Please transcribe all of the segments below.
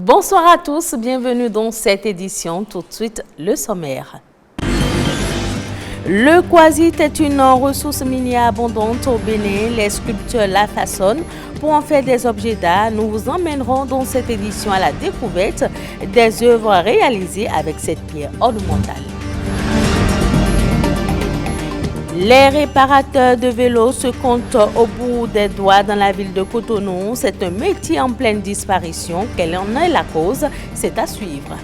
Bonsoir à tous, bienvenue dans cette édition. Tout de suite, le sommaire. Le quartzite est une ressource minière abondante au Bénin. Les sculpteurs la façonnent pour en faire des objets d'art. Nous vous emmènerons dans cette édition à la découverte des œuvres réalisées avec cette pierre ornementale. Les réparateurs de vélos se comptent au bout des doigts dans la ville de Cotonou. C'est un métier en pleine disparition. Quelle en est la cause? C'est à suivre.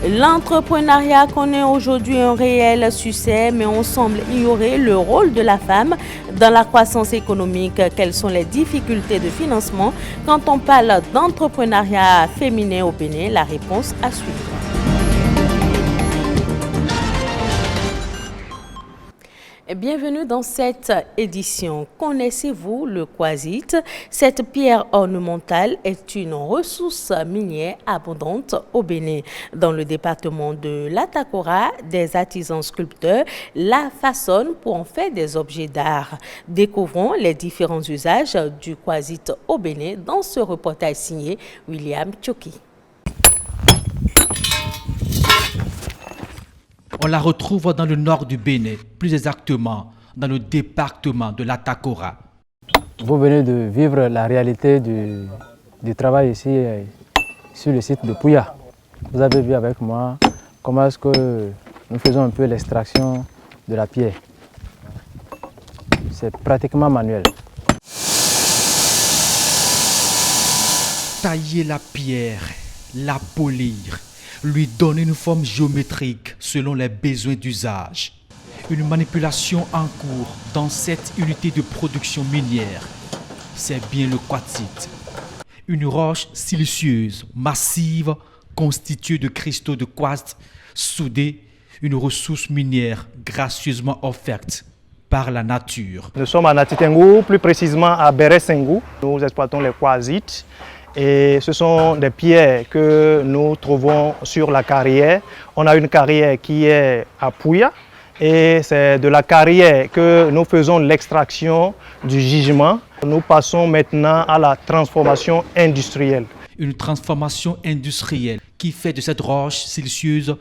L'entrepreneuriat connaît aujourd'hui un réel succès, mais on semble ignorer le rôle de la femme dans la croissance économique. Quelles sont les difficultés de financement quand on parle d'entrepreneuriat féminin au Bénin? La réponse à suivre. Bienvenue dans cette édition. Connaissez-vous le quartzite? Cette pierre ornementale est une ressource minière abondante au Bénin. Dans le département de l'Atakora, des artisans sculpteurs la façonnent pour en faire des objets d'art. Découvrons les différents usages du quartzite au Bénin dans ce reportage signé William Tchoki. On la retrouve dans le nord du Bénin, plus exactement dans le département de l'Atakora. Vous venez de vivre la réalité du travail ici sur le site de Pouya. Vous avez vu avec moi comment est-ce que nous faisons un peu l'extraction de la pierre. C'est pratiquement manuel. Tailler la pierre, la polir, lui donner une forme géométrique selon les besoins d'usage. Une manipulation en cours dans cette unité de production minière. C'est bien le quartzite. Une roche silicieuse, massive, constituée de cristaux de quartz soudés, une ressource minière gracieusement offerte par la nature. Nous sommes à Natitengu, plus précisément à Beresengu. Nous exploitons les quartzites. Et ce sont des pierres que nous trouvons sur la carrière. On a une carrière qui est à Pouya et c'est de la carrière que nous faisons l'extraction du gisement. Nous passons maintenant à la transformation industrielle. Une transformation industrielle qui fait de cette roche silicieuse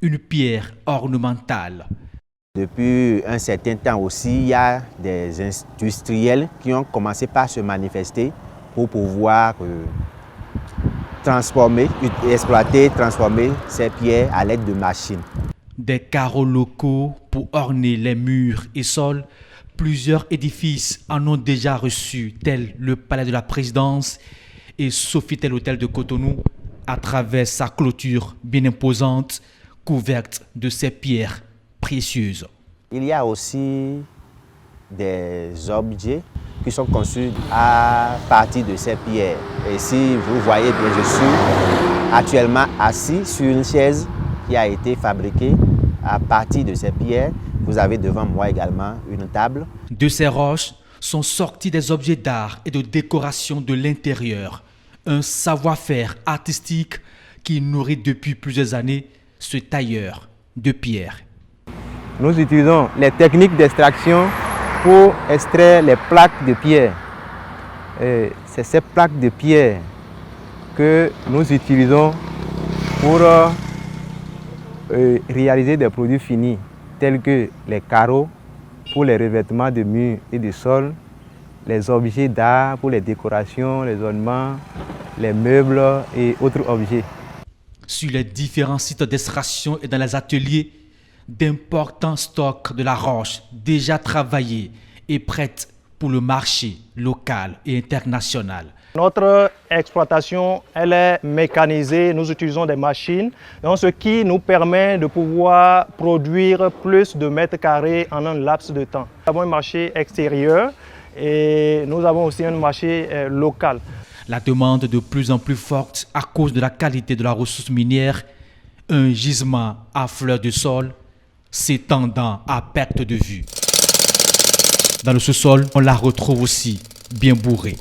une pierre ornementale. Depuis un certain temps aussi, il y a des industriels qui ont commencé par se manifester pour pouvoir transformer ces pierres à l'aide de machines. Des carreaux locaux pour orner les murs et sols. Plusieurs édifices en ont déjà reçu, tels le Palais de la Présidence et Sofitel Hôtel de Cotonou, à travers sa clôture bien imposante, couverte de ces pierres précieuses. Il y a aussi des objets qui sont conçus à partir de ces pierres. Et si vous voyez bien, je suis actuellement assis sur une chaise qui a été fabriquée à partir de ces pierres. Vous avez devant moi également une table. De ces roches sont sortis des objets d'art et de décoration de l'intérieur. Un savoir-faire artistique qui nourrit depuis plusieurs années ce tailleur de pierre. Nous utilisons les techniques d'extraction pour extraire les plaques de pierre. C'est ces plaques de pierre que nous utilisons pour réaliser des produits finis tels que les carreaux pour les revêtements de murs et de sol, les objets d'art pour les décorations, les ornements, les meubles et autres objets. Sur les différents sites d'extraction et dans les ateliers, d'importants stocks de la roche déjà travaillés et prêtes pour le marché local et international. Notre exploitation, elle est mécanisée, nous utilisons des machines, donc ce qui nous permet de pouvoir produire plus de mètres carrés en un laps de temps. Nous avons un marché extérieur et nous avons aussi un marché local. La demande de plus en plus forte à cause de la qualité de la ressource minière, un gisement à fleur de sol, s'étendant à perte de vue. Dans le sous-sol, on la retrouve aussi bien bourrée.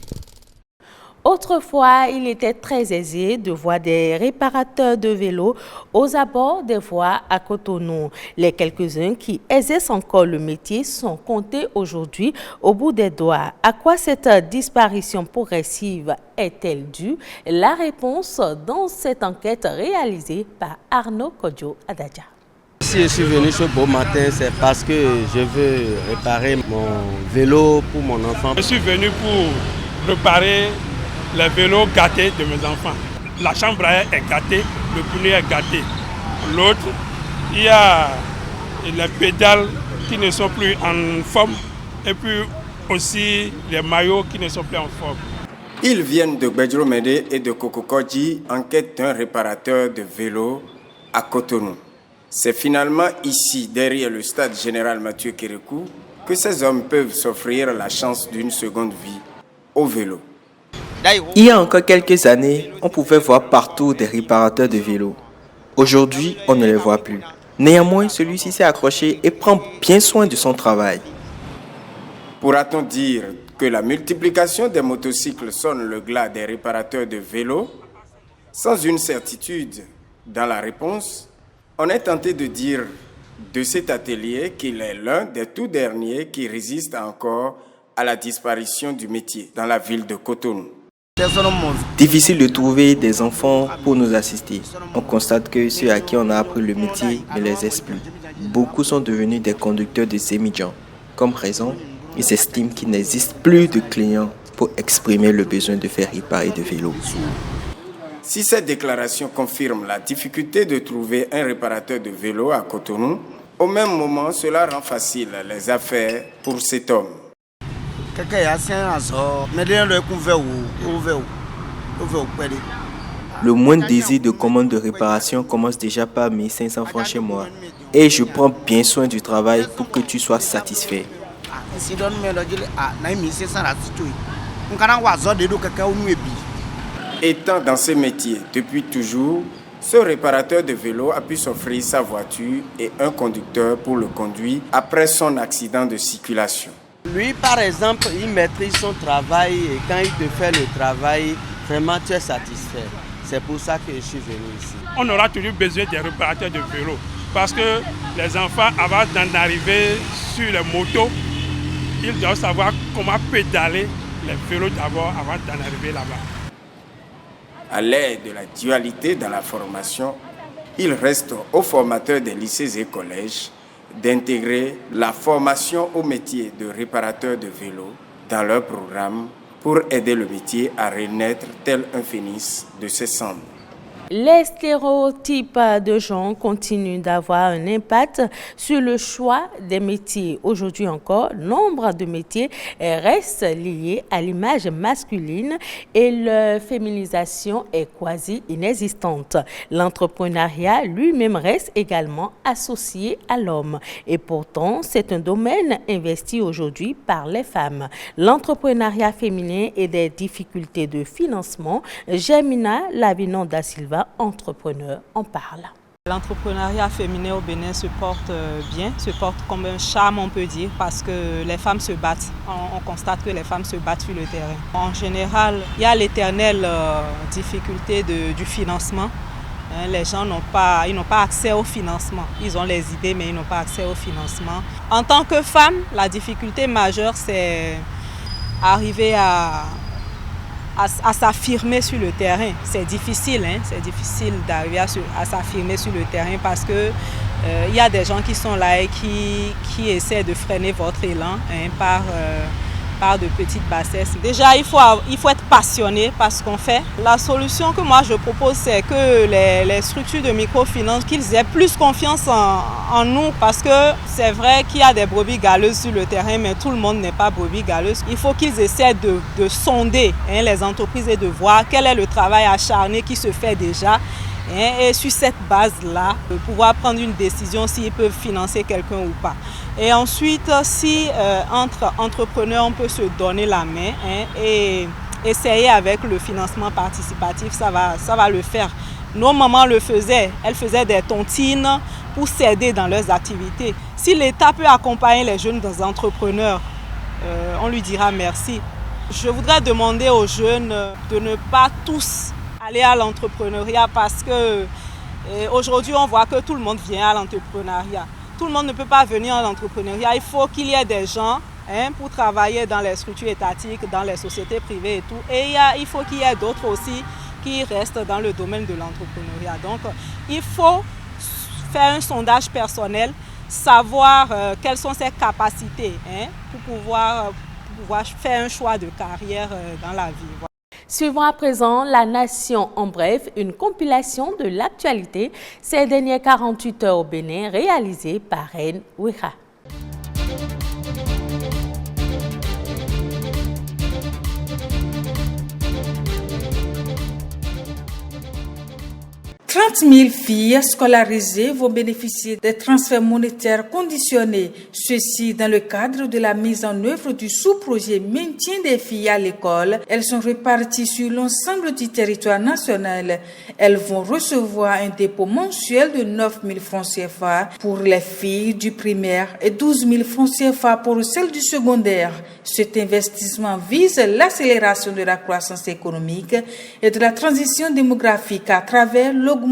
Autrefois, il était très aisé de voir des réparateurs de vélos aux abords des voies à Cotonou. Les quelques-uns qui exercent encore le métier sont comptés aujourd'hui au bout des doigts. À quoi cette disparition progressive est-elle due? La réponse dans cette enquête réalisée par Arnaud Kodjo Adadja. Si je suis venu ce beau matin, c'est parce que je veux réparer mon vélo pour mon enfant. Je suis venu pour réparer les vélos gâtés de mes enfants. La chambre à air est gâtée, le pneu est gâté. L'autre, il y a les pédales qui ne sont plus en forme et puis aussi les maillots qui ne sont plus en forme. Ils viennent de Bedjro-Médé et de Kokokodji en quête d'un réparateur de vélos à Cotonou. C'est finalement ici, derrière le stade général Mathieu Kérékou, que ces hommes peuvent s'offrir la chance d'une seconde vie au vélo. Il y a encore quelques années, on pouvait voir partout des réparateurs de vélos. Aujourd'hui, on ne les voit plus. Néanmoins, celui-ci s'est accroché et prend bien soin de son travail. Pourra-t-on dire que la multiplication des motocycles sonne le glas des réparateurs de vélos? Sans une certitude dans la réponse, on est tenté de dire de cet atelier qu'il est l'un des tout derniers qui résiste encore à la disparition du métier dans la ville de Cotonou. Difficile de trouver des enfants pour nous assister. On constate que ceux à qui on a appris le métier ne les aident plus. Beaucoup sont devenus des conducteurs de Sémidjan. Comme raison, ils estiment qu'il n'existe plus de clients pour exprimer le besoin de faire réparer des vélos. Si cette déclaration confirme la difficulté de trouver un réparateur de vélo à Cotonou, au même moment, cela rend facile les affaires pour cet homme. Le moindre désir de commande de réparation commence déjà par 1500 francs chez moi. Et je prends bien soin du travail pour que tu sois satisfait. Étant dans ce métier depuis toujours, ce réparateur de vélo a pu s'offrir sa voiture et un conducteur pour le conduire après son accident de circulation. Lui, par exemple, il maîtrise son travail et quand il te fait le travail, vraiment tu es satisfait. C'est pour ça que je suis venu ici. On aura toujours besoin des réparateurs de vélos parce que les enfants, avant d'en arriver sur les motos, ils doivent savoir comment pédaler les vélos d'abord avant d'en arriver là-bas. À l'ère de la dualité dans la formation, il reste aux formateurs des lycées et collèges d'intégrer la formation au métier de réparateur de vélo dans leur programme pour aider le métier à renaître tel un phénix de ses cendres. Les stéréotypes de genre continuent d'avoir un impact sur le choix des métiers. Aujourd'hui encore, nombre de métiers restent liés à l'image masculine et leur féminisation est quasi inexistante. L'entrepreneuriat lui-même reste également associé à l'homme. Et pourtant, c'est un domaine investi aujourd'hui par les femmes. L'entrepreneuriat féminin et des difficultés de financement, Germina Lavinon da Silva, entrepreneur, en parle. L'entrepreneuriat féminin au Bénin se porte bien, se porte comme un charme, on peut dire, parce que les femmes se battent. On constate que les femmes se battent sur le terrain. En général, il y a l'éternelle difficulté du financement. Les gens n'ont pas accès au financement. Ils ont les idées, mais ils n'ont pas accès au financement. En tant que femme, la difficulté majeure, c'est arriver à s'affirmer sur le terrain. C'est difficile d'arriver à s'affirmer sur le terrain parce que il y a des gens qui sont là et qui essaient de freiner votre élan par de petites bassesses. Déjà, il faut être passionné par ce qu'on fait. La solution que moi je propose, c'est que les structures de microfinance, qu'ils aient plus confiance en nous, parce que c'est vrai qu'il y a des brebis galeuses sur le terrain, mais tout le monde n'est pas brebis galeuse. Il faut qu'ils essaient de sonder les entreprises et de voir quel est le travail acharné qui se fait déjà. Et sur cette base-là, pouvoir prendre une décision s'ils peuvent financer quelqu'un ou pas. Et ensuite, si entre entrepreneurs, on peut se donner la main et essayer avec le financement participatif, ça va le faire. Nos mamans le faisaient. Elles faisaient des tontines pour s'aider dans leurs activités. Si l'État peut accompagner les jeunes entrepreneurs, on lui dira merci. Je voudrais demander aux jeunes de ne pas tous aller à l'entrepreneuriat parce que aujourd'hui on voit que tout le monde vient à l'entrepreneuriat. Tout le monde ne peut pas venir à l'entrepreneuriat. Il faut qu'il y ait des gens pour travailler dans les structures étatiques, dans les sociétés privées et tout. Et il faut qu'il y ait d'autres aussi qui restent dans le domaine de l'entrepreneuriat. Donc il faut faire un sondage personnel, savoir quelles sont ses capacités pour pouvoir faire un choix de carrière dans la vie. Suivons à présent La Nation en bref, une compilation de l'actualité ces dernières 48 heures au Bénin, réalisée par Reine Ouira. « 30 000 filles scolarisées vont bénéficier des transferts monétaires conditionnés. Ceci dans le cadre de la mise en œuvre du sous-projet Maintien des filles à l'école. Elles sont réparties sur l'ensemble du territoire national. Elles vont recevoir un dépôt mensuel de 9 000 francs CFA pour les filles du primaire et 12 000 francs CFA pour celles du secondaire. Cet investissement vise l'accélération de la croissance économique et de la transition démographique à travers l'augmentation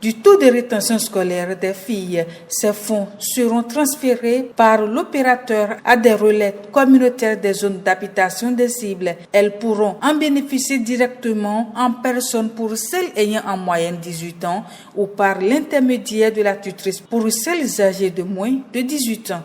du taux de rétention scolaire des filles. Ces fonds seront transférés par l'opérateur à des relais communautaires des zones d'habitation des cibles. Elles pourront en bénéficier directement en personne pour celles ayant en moyenne 18 ans ou par l'intermédiaire de la tutrice pour celles âgées de moins de 18 ans.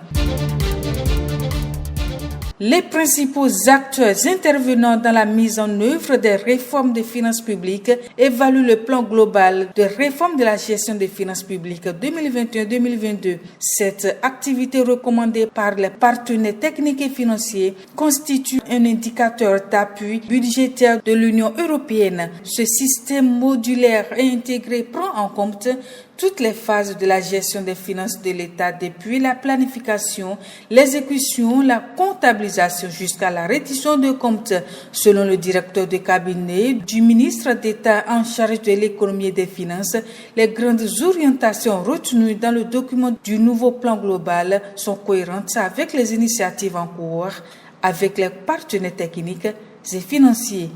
Les principaux acteurs intervenant dans la mise en œuvre des réformes des finances publiques évaluent le plan global de réforme de la gestion des finances publiques 2021-2022. Cette activité recommandée par les partenaires techniques et financiers constitue un indicateur d'appui budgétaire de l'Union européenne. Ce système modulaire et intégré prend en compte toutes les phases de la gestion des finances de l'État, depuis la planification, l'exécution, la comptabilisation jusqu'à la reddition de comptes. Selon le directeur de cabinet du ministre d'État en charge de l'économie et des finances, les grandes orientations retenues dans le document du nouveau plan global sont cohérentes avec les initiatives en cours, avec les partenaires techniques et financiers.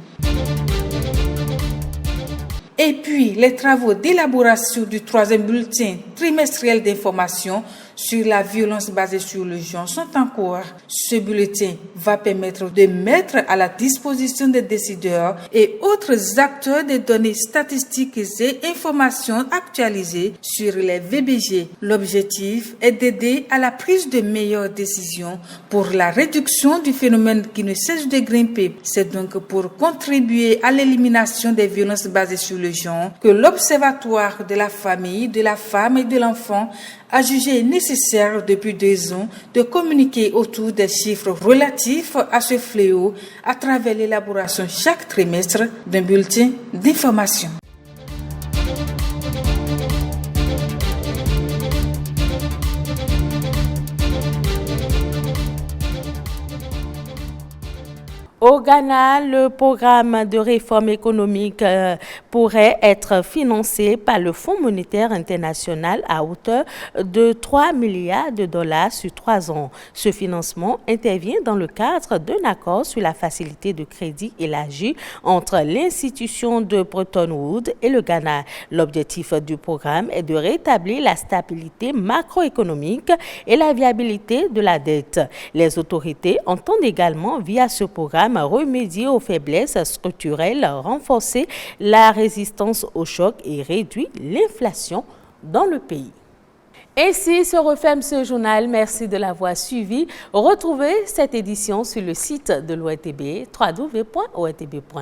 Et puis, les travaux d'élaboration du 3e bulletin trimestriel d'information sur la violence basée sur le genre sont en cours. Ce bulletin va permettre de mettre à la disposition des décideurs et autres acteurs des données statistiques et informations actualisées sur les VBG. L'objectif est d'aider à la prise de meilleures décisions pour la réduction du phénomène qui ne cesse de grimper. C'est donc pour contribuer à l'élimination des violences basées sur le genre que l'Observatoire de la famille, de la femme et de l'enfant a jugé nécessaire depuis 2 ans de communiquer autour des chiffres relatifs à ce fléau à travers l'élaboration chaque trimestre d'un bulletin d'information. Au Ghana, le programme de réforme économique pourrait être financé par le Fonds monétaire international à hauteur de 3 milliards de dollars sur 3 ans. Ce financement intervient dans le cadre d'un accord sur la facilité de crédit élargie entre l'institution de Bretton Woods et le Ghana. L'objectif du programme est de rétablir la stabilité macroéconomique et la viabilité de la dette. Les autorités entendent également, via ce programme, remédier aux faiblesses structurelles, renforcer la résistance au choc et réduire l'inflation dans le pays. Ainsi se referme ce journal. Merci de l'avoir suivi. Retrouvez cette édition sur le site de l'ORTB, www.ortb.bj.